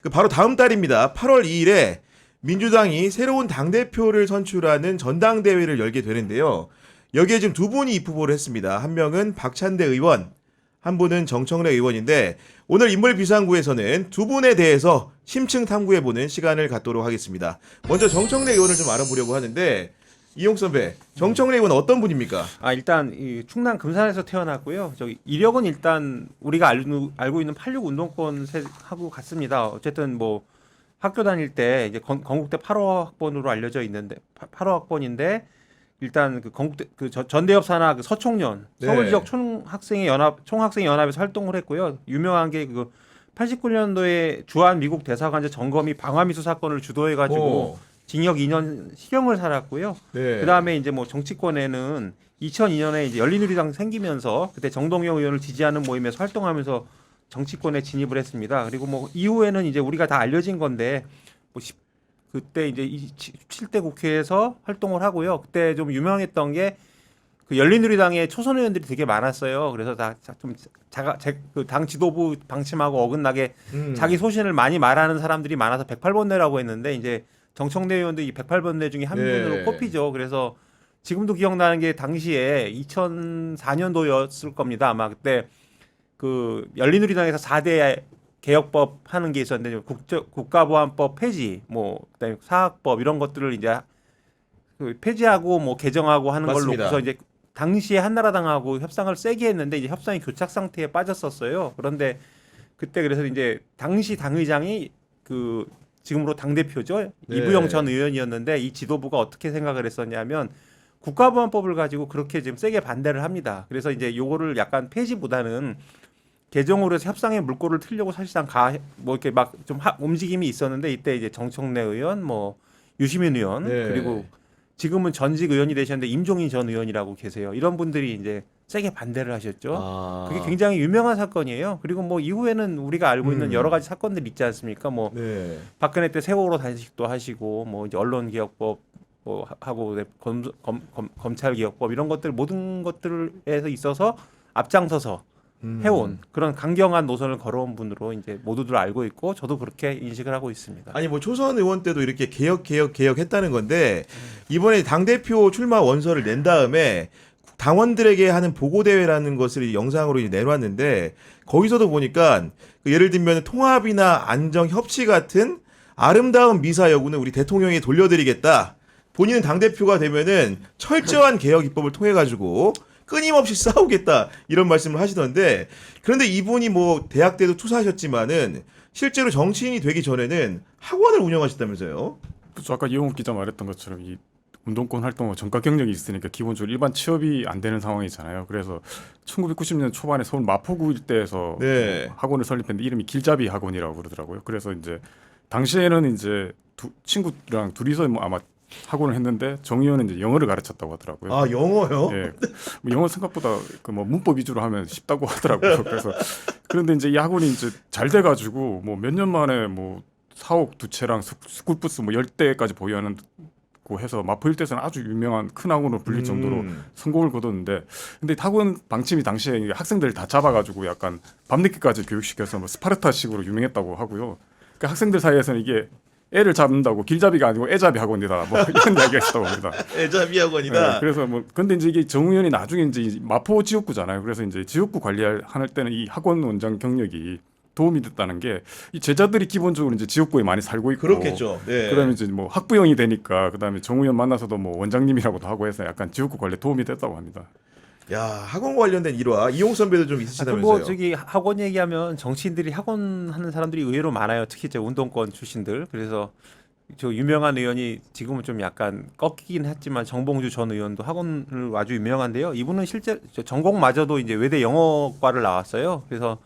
그 바로 다음 달입니다. 8월 2일에 민주당이 새로운 당대표를 선출하는 전당대회를 열게 되는데요. 여기에 지금 두 분이 입후보를 했습니다. 한 명은 박찬대 의원, 한 분은 정청래 의원인데 오늘 인물비상구에서는 두 분에 대해서 심층 탐구해보는 시간을 갖도록 하겠습니다. 먼저 정청래 의원을 좀 알아보려고 하는데 이용 선배, 정청래 의원은 어떤 분입니까? 일단 이 충남 금산에서 태어났고요. 저기 이력은 일단 우리가 알고 있는 86 운동권하고 같습니다. 어쨌든 뭐 학교 다닐 때 이제 건국대 8호 학번으로 알려져 있는데 8호 학번인데 일단 그 건국대 그 전대협 산하 그 서총련 네. 서울 지역 총학생회 연합에서 활동을 했고요. 유명한 게 그 89년도에 주한 미국 대사관제 정검이 방화미수 사건을 주도해 가지고 징역 2년 실형을 살았고요. 네. 그다음에 이제 뭐 정치권에는 2002년에 이제 열린우리당 생기면서 그때 정동영 의원을 지지하는 모임에서 활동하면서 정치권에 진입을 했습니다. 그리고 뭐 이후에는 이제 우리가 다 알려진 건데 뭐 그때 이제 17대 국회에서 활동을 하고요. 그때 좀 유명했던 게 그 열린우리당에 초선 의원들이 되게 많았어요. 그래서 다 좀 그 당 지도부 방침하고 어긋나게 자기 소신을 많이 말하는 사람들이 많아서 108번뇌라고 했는데 이제 정청래 의원도 이 108번뇌 중에 한 분으로 꼽히죠. 그래서 지금도 기억나는 게 당시에 2004년도였을 겁니다. 아마 그때 그 열린우리당에서 4대 개혁법 하는 게 있었는데 국가보안법 폐지, 뭐 그다음에 사학법 이런 것들을 이제 그 폐지하고 뭐 개정하고 하는 걸로 맞습니다. 그래서 이제 당시에 한나라당하고 협상을 세게 했는데 이제 협상이 교착 상태에 빠졌었어요. 그런데 그때 그래서 이제 당시 당의장이 그 지금으로 당 대표죠. 네. 이부영 전 의원이었는데 이 지도부가 어떻게 생각을 했었냐면 국가보안법을 가지고 그렇게 지금 세게 반대를 합니다. 그래서 이제 요거를 약간 폐지보다는 개정으로 해서 협상의 물꼬를 틀려고 사실상 뭐 이렇게 막 좀 움직임이 있었는데 이때 이제 정청래 의원, 뭐 유시민 의원 네. 그리고 지금은 전직 의원이 되셨는데 임종인 전 의원이라고 계세요. 이런 분들이 이제 세게 반대를 하셨죠. 그게 굉장히 유명한 사건이에요. 그리고 뭐 이후에는 우리가 알고 있는 여러 가지 사건들 있지 않습니까? 뭐 네. 박근혜 때 세월호 단식도 하시고 뭐 이제 언론개혁법 뭐 하고 검찰개혁법 이런 것들 모든 것들에서 있어서 앞장서서 해온 그런 강경한 노선을 걸어온 분으로 이제 모두들 알고 있고 저도 그렇게 인식을 하고 있습니다. 아니 뭐 초선 의원 때도 이렇게 개혁했다는 건데 이번에 당대표 출마 원서를 낸 다음에 당원들에게 하는 보고 대회라는 것을 영상으로 이제 내놨는데 거기서도 보니까 그 예를 들면 통합이나 안정 협치 같은 아름다운 미사 여구는 우리 대통령이 돌려드리겠다. 본인은 당대표가 되면은 철저한 개혁 입법을 통해 가지고 끊임없이 싸우겠다 이런 말씀을 하시던데 그런데 이분이 뭐 대학 때도 투사하셨지만은 실제로 정치인이 되기 전에는 학원을 운영하셨다면서요? 그렇죠. 아까 이용욱 기자 말했던 것처럼 이 운동권 활동과 전과 경력이 있으니까 기본적으로 일반 취업이 안 되는 상황이잖아요. 그래서 1990년 초반에 서울 마포구 일대에서 네. 학원을 설립했는데 이름이 길잡이 학원이라고 그러더라고요. 그래서 이제 당시에는 이제 친구랑 둘이서 뭐 아마 학원을 했는데 정 의원은 이제 영어를 가르쳤다고 하더라고요. 아 영어요? 예, 뭐 영어 생각보다 그 뭐 문법 위주로 하면 쉽다고 하더라고요. 그래서 그런데 이제 이 학원이 이제 잘 돼가지고 뭐 몇 년 만에 뭐 사옥 두 채랑 스쿨부스 뭐 10대까지 보유하는 고 해서 마포 일대에서는 아주 유명한 큰 학원으로 불릴 정도로 성공을 거뒀는데 근데 학원 방침이 당시에 학생들 다 잡아가지고 약간 밤늦게까지 교육시켜서 뭐 스파르타식으로 유명했다고 하고요. 그 학생들 사이에서는 이게 애를 잡는다고 길잡이가 아니고 애잡이 학원이다 뭐 이런 이야기가 있었다고 합니다. 애잡이 학원이다. 네, 그래서 뭐 근데 이제 이게 정 의원이 나중에 이제 마포 지역구잖아요. 그래서 이제 지역구 관리할 때는 이 학원 원장 경력이 도움이 됐다는 게 이 제자들이 기본적으로 이제 지역구에 많이 살고 있고 그렇겠죠. 네. 그다음에 이제 뭐 학부형이 되니까 그다음에 정 의원 만나서도 뭐 원장님이라고도 하고 해서 약간 지역구 관리에 도움이 됐다고 합니다. 야 학원 관련된 일화 이용 선배도 좀 있으시다면서요? 뭐 저기 학원 얘기하면 정치인들이 학원 하는 사람들이 의외로 많아요. 특히 이제 운동권 출신들. 그래서 저 유명한 의원이 지금은 좀 약간 꺾이긴 했지만 정봉주 전 의원도 학원을 아주 유명한데요. 이분은 실제 전공마저도 이제 외대 영어과를 나왔어요. 그래서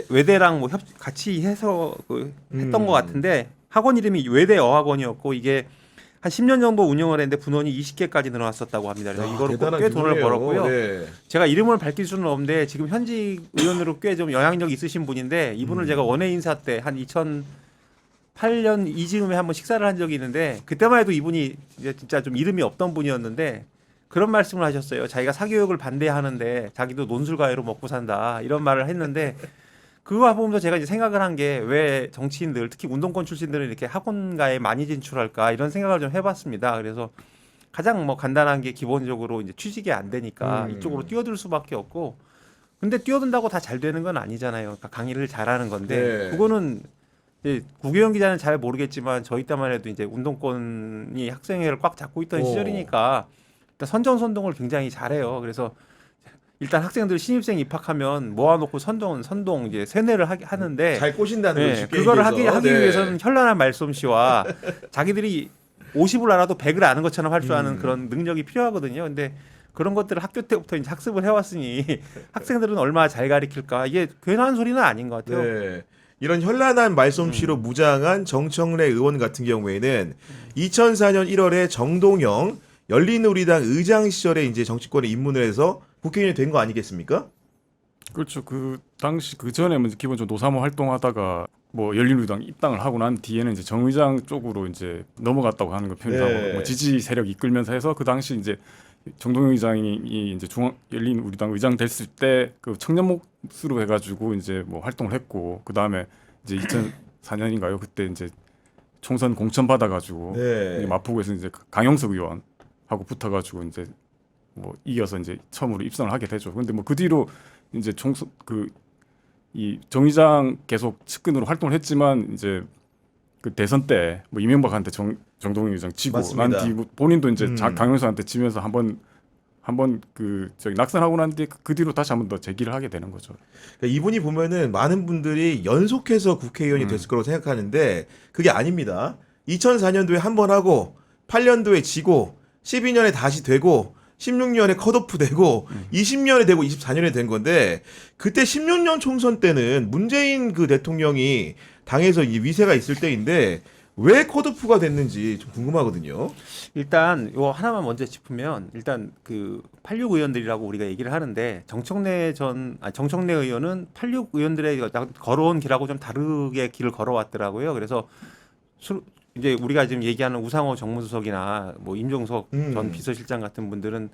외대랑 뭐 같이 해서 했던 것 같은데 학원 이름이 외대 어학원이었고 이게 한 10년 정도 운영을 했는데 분원이 20개까지 늘어났었다고 합니다. 그래서 이거를 꽤 돈을 벌었고요. 네. 제가 이름을 밝힐 수는 없는데 지금 현직 의원으로 꽤 좀 영향력 있으신 분인데 이분을 제가 원외 인사 때 한 2008년 이즈음에 한번 식사를 한 적이 있는데 그때만 해도 이분이 이제 진짜 좀 이름이 없던 분이었는데 그런 말씀을 하셨어요. 자기가 사교육을 반대하는데 자기도 논술가해로 먹고 산다 이런 말을 했는데 그거 보면서 제가 이제 생각을 한 게 왜 정치인들 특히 운동권 출신들은 이렇게 학원가에 많이 진출할까 이런 생각을 좀 해봤습니다. 그래서 가장 뭐 간단한 게 기본적으로 이제 취직이 안 되니까 이쪽으로 뛰어들 수밖에 없고 근데 뛰어든다고 다 잘 되는 건 아니잖아요. 그러니까 강의를 잘하는 건데 네. 그거는 이제 구교영 기자는 잘 모르겠지만 저희 때만 해도 이제 운동권이 학생회를 꽉 잡고 있던 오. 시절이니까 일단 선전선동을 굉장히 잘해요. 그래서 일단 학생들 신입생 입학하면 모아놓고 선동 이제 세뇌를 하는데 잘 꼬신다는 네, 거죠. 쉽게 그거를 얘기해서. 하기 네. 위해서는 현란한 말솜씨와 자기들이 50을 알아도 100을 아는 것처럼 할 줄 아는 그런 능력이 필요하거든요. 근데 그런 것들을 학교 때부터 이제 학습을 해왔으니 학생들은 얼마나 잘 가르칠까 이게 괜한 소리는 아닌 것 같아요. 네. 이런 현란한 말솜씨로 무장한 정청래 의원 같은 경우에는 2004년 1월에 정동영 열린우리당 의장 시절에 이제 정치권에 입문을 해서 국회의원이 된 거 아니겠습니까? 그렇죠. 그 당시 그 전에 먼저 기본적으로 노사모 활동하다가 뭐 열린우리당 입당을 하고 난 뒤에는 이제 정 의장 쪽으로 이제 넘어갔다고 하는 거 표현하고 네. 뭐 지지 세력 이끌면서 해서 그 당시 이제 정동영 의장이 이제 중앙 열린우리당 의장 됐을 때 그 청년 몫으로 해가지고 이제 뭐 활동을 했고 그 다음에 이제 2004년인가요? 그때 이제 총선 공천 받아가지고 네. 마포구에서 이제 강영석 의원하고 붙어가지고 이제 뭐 이겨서 이제 처음으로 입성을 하게 되죠. 근데 뭐 그 뒤로 이제 총선 이 정의장 계속 측근으로 활동을 했지만 이제 그 대선 때 뭐 이명박한테 정동영 의장 지고 맞습니다. 난 뒤 본인도 이제 강영석한테 지면서 한번 그 저기 낙선하고 난 뒤에 그 뒤로 다시 한번 더 재기를 하게 되는 거죠. 그러니까 이분이 보면은 많은 분들이 연속해서 국회의원이 됐을 거라고 생각하는데 그게 아닙니다. 2004년도에 한 번 하고 8년도에 지고 12년에 다시 되고 16년에 컷오프 되고 20년에 되고 24년에 된 건데 그때 16년 총선 때는 문재인 그 대통령이 당에서 이 위세가 있을 때인데 왜 컷오프가 됐는지 좀 궁금하거든요. 일단 이거 하나만 먼저 짚으면 일단 그 86 의원들이라고 우리가 얘기를 하는데 정청래 의원은 86 의원들의 걸어온 길하고 좀 다르게 길을 걸어왔더라고요. 그래서 이제 우리가 지금 얘기하는 우상호 정무수석이나 뭐 임종석 전 비서실장 같은 분들은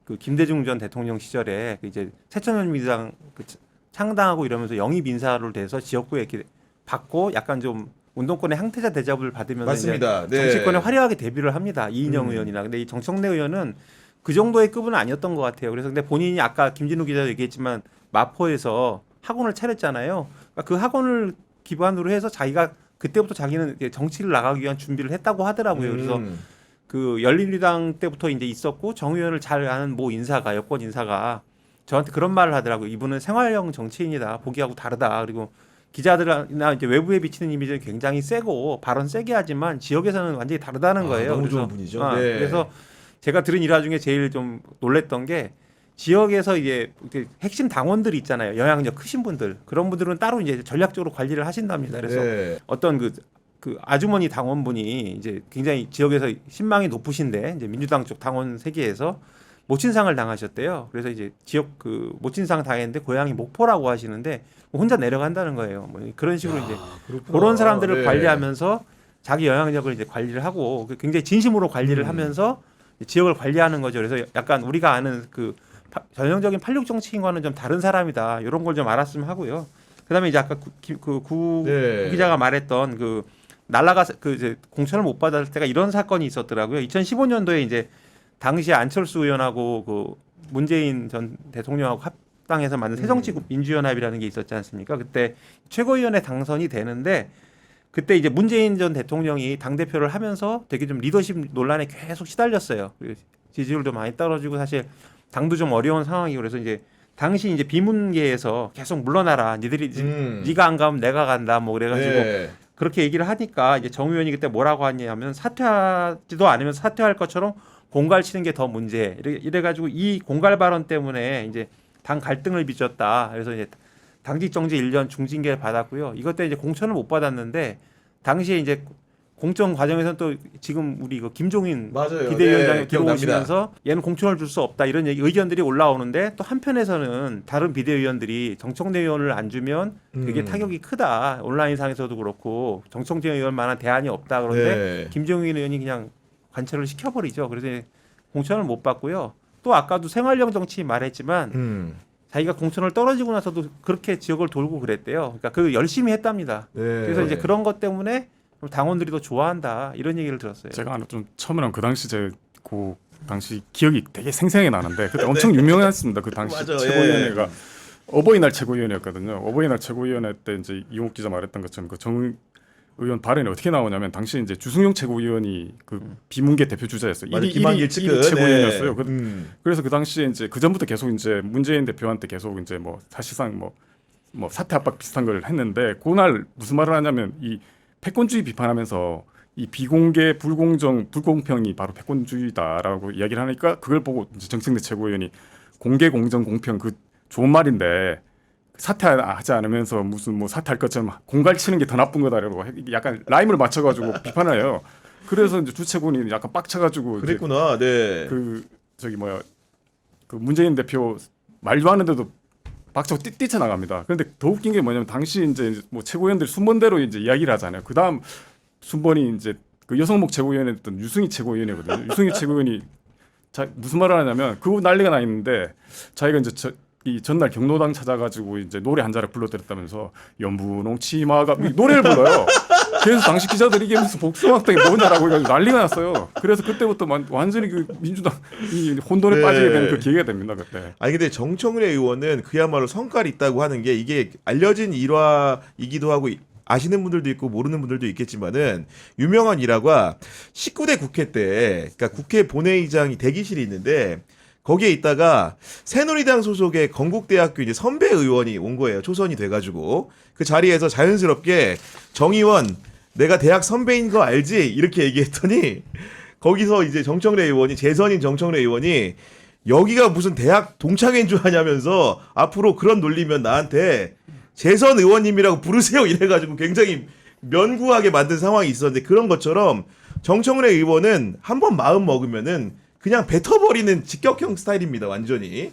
그 김대중 전 대통령 시절에 그 이제 새천년민주당 그 창당하고 이러면서 영입 인사로 돼서 지역구에 이렇게 받고 약간 좀 운동권의 항태자 대접을 받으면서 맞습니다. 이제 네. 정치권에 화려하게 데뷔를 합니다. 이인영 의원이나. 근데 이 정청래 의원은 그 정도의 급은 아니었던 것 같아요. 그래서 근데 본인이 아까 김진우 기자도 얘기했지만 마포에서 학원을 차렸잖아요. 그러니까 그 학원을 기반으로 해서 자기가 그때부터 자기는 정치를 나가기 위한 준비를 했다고 하더라고요. 그래서 그 열린우리당 때부터 이제 있었고 정 의원을 잘 아는 모 인사가 여권 인사가 저한테 그런 말을 하더라고요. 이분은 생활형 정치인이다. 보기하고 다르다. 그리고 기자들이나 이제 외부에 비치는 이미지는 굉장히 세고 발언 세게 하지만 지역에서는 완전히 다르다는 거예요. 너무 그래서, 좋은 분이죠. 네. 그래서 제가 들은 일화 중에 제일 좀 놀랬던 게 지역에서 이제 핵심 당원들이 있잖아요. 영향력 크신 분들 그런 분들은 따로 이제 전략적으로 관리를 하신답니다. 그래서 네. 어떤 그 아주머니 당원분이 이제 굉장히 지역에서 신망이 높으신데 이제 민주당 쪽 당원 세계에서 모친상을 당하셨대요. 그래서 이제 지역 그 모친상 당했는데 고향이 목포라고 하시는데 혼자 내려간다는 거예요. 뭐 그런 식으로 이제 그렇구나. 그런 사람들을 네. 관리하면서 자기 영향력을 이제 관리를 하고 굉장히 진심으로 관리를 하면서 지역을 관리하는 거죠. 그래서 약간 우리가 아는 그 전형적인 86 정치인과는 좀 다른 사람이다. 이런 걸 좀 알았으면 하고요. 그다음에 이제 아까 구 네. 기자가 말했던 그 날라가서 그 이제 공천을 못 받을 때가 이런 사건이 있었더라고요. 2015년도에 이제 당시 안철수 의원하고 그 문재인 전 대통령하고 합당해서 만든 새정치국 민주연합이라는 게 있었지 않습니까? 그때 최고위원회 당선이 되는데 그때 이제 문재인 전 대통령이 당 대표를 하면서 되게 좀 리더십 논란에 계속 시달렸어요. 지지율도 많이 떨어지고 사실 당도 좀 어려운 상황이고 그래서 이제 당시 이제 비문계에서 계속 물러나라. 네가 안 가면 내가 간다. 뭐 그래가지고 네. 그렇게 얘기를 하니까 이제 정 의원이 그때 뭐라고 하냐면 사퇴하지도 않으면 사퇴할 것처럼 공갈 치는 게 더 문제. 이래가지고 이 공갈 발언 때문에 이제 당 갈등을 빚었다. 그래서 이제 당직 정지 1년 중징계를 받았고요. 이것 때문에 이제 공천을 못 받았는데 당시에 이제 공천 과정에서는 또 지금 우리 그 김종인 맞아요. 비대위원장이 네, 들어오시면서 얘는 공천을 줄 수 없다 이런 의견들이 올라오는데 또 한편에서는 다른 비대위원들이 정청래 의원을 안 주면 되게 타격이 크다. 온라인상에서도 그렇고 정청래 의원만한 대안이 없다. 그런데 네. 김종인 의원이 그냥 관철을 시켜버리죠. 그래서 공천을 못 받고요. 또 아까도 생활형 정치인 말했지만 자기가 공천을 떨어지고 나서도 그렇게 지역을 돌고 그랬대요. 그러니까 그 열심히 했답니다. 네. 그래서 이제 그런 것 때문에 당원들이 더 좋아한다 이런 얘기를 들었어요. 제가 하나 좀 처음에는 그 당시 당시 기억이 되게 생생히 나는데 그때 엄청 유명했습니다. 그 당시 맞아요. 최고위원회가 어버이날 최고위원회였거든요. 어버이날 최고위원회 때 이제 이용욱 기자 말했던 것처럼 그 정 의원 발언이 어떻게 나오냐면 당시 이제 주승용 최고위원이 그 비문계 대표 주자였어요. 맞아, 1위 김한길 측근. 최고위원이었어요. 네. 그래서 그 당시에 이제 그 전부터 계속 이제 문재인 대표한테 계속 이제 뭐 사실상 뭐 사퇴 압박 비슷한 걸 했는데 그날 무슨 말을 하냐면 이 패권주의 비판하면서 이 비공개 불공평이 바로 패권주의다라고 이야기를 하니까 그걸 보고 이제 정청래 최고위원이 공개 공정 공평 그 좋은 말인데 사퇴하지 않으면서 무슨 뭐 사퇴할 것처럼 공갈 치는 게 더 나쁜 거다라고 약간 라임을 맞춰가지고 비판을 해요. 그래서 이제 주최군이 약간 빡쳐가지고 그랬구나. 네. 그 저기 뭐야 그 문재인 대표 말도 하는데도 박차고 뛰쳐나갑니다. 그런데 더 웃긴 게 뭐냐면 당시 이제 뭐 최고위원들 순번대로 이제 이야기를 하잖아요. 그 다음 순번이 이제 그 여성목 최고위원이었던 유승희 최고위원이거든요. 유승희 최고위원이 무슨 말을 하냐면 그 난리가 나 있는데 자기가 이제 이 전날 경로당 찾아가지고 이제 노래 한 자를 불러드렸다면서 연분홍 치마가 노래를 불러요. 그래서 당시 기자들이 이게 무슨 복숭아학당이 뭐냐라고 해가지고 난리가 났어요. 그래서 그때부터 완전히 그 민주당 이 혼돈에 네. 빠지게 되는 그 기회가 됩니다 그때. 아니 근데 정청래 의원은 그야말로 성깔이 있다고 하는 게 이게 알려진 일화이기도 하고 아시는 분들도 있고 모르는 분들도 있겠지만은 유명한 일화가 19대 국회 때 그러니까 국회 본회의장이 대기실이 있는데 거기에 있다가 새누리당 소속의 건국대학교 이제 선배 의원이 온 거예요. 초선이 돼가지고 그 자리에서 자연스럽게 정 의원 내가 대학 선배인 거 알지? 이렇게 얘기했더니 거기서 이제 정청래 의원이 재선인 정청래 의원이 여기가 무슨 대학 동창회인 줄 아냐면서 앞으로 그런 놀리면 나한테 재선 의원님이라고 부르세요 이래가지고 굉장히 면구하게 만든 상황이 있었는데 그런 것처럼 정청래 의원은 한번 마음 먹으면은 그냥 뱉어버리는 직격형 스타일입니다 완전히.